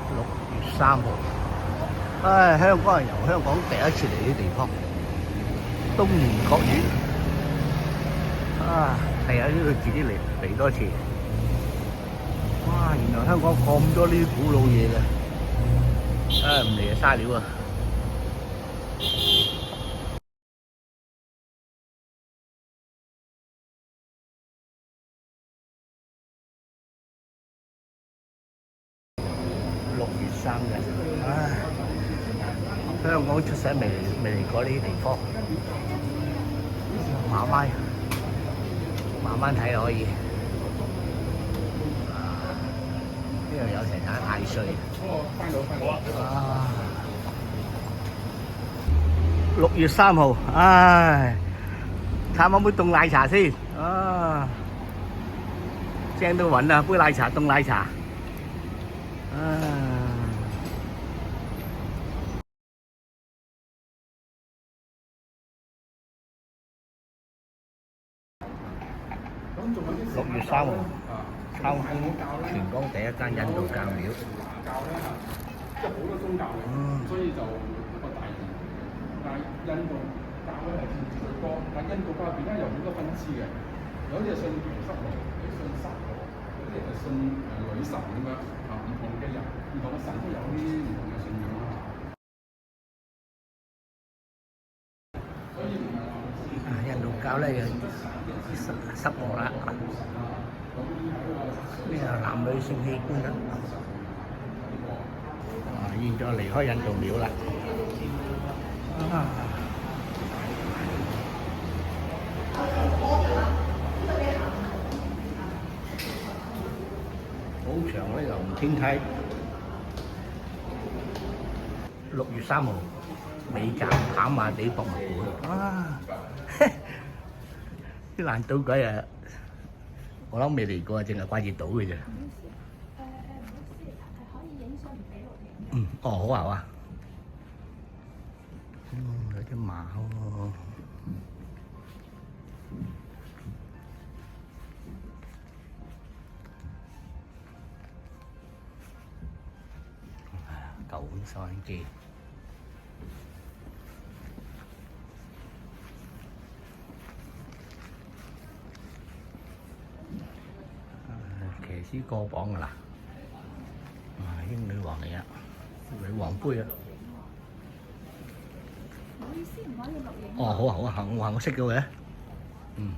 6月3號，唉，香港人由香港第一次嚟呢啲地方，東園國園啊，第日呢度自己嚟多次。哇！原來香港咁多呢啲古老嘢嘅，唉，唔嚟就嘥料啊！6月3日，唉，香港出世未嚟過呢啲地方，慢慢睇可以。呢度有成間艾穗。啊！6月3號，唉，探下杯凍奶茶先。啊，正到暈啊！杯奶茶，凍奶茶。啊！6月3號，參觀全港第一間印度教廟。即係好多宗教嘅，所以就一個大型。但係印度教咧係佔最多，但係印度教入邊咧有好多分支嘅，有啲係信耶穌，有啲信薩羅，有啲係信女神咁樣啊，唔同嘅人、唔同嘅神都有啲唔同嘅信仰啦。所以唔係話印度教咧有濕婆啦，呢個男女性器官啦。現在離開印度廟啦。好長呢條天梯。6月3號，美甲跑馬地博物館。啊！啲爛賭鬼啊，我諗未嚟過，淨係掛住賭嘅啫。哦，好啊，好啊。有隻馬喎。舊款收音機。騎師過磅㗎啦。英女王嚟啊！女王杯啊！唔好意思，唔可以錄影。哦，好啊，好啊，我識嘅嘅。嗯。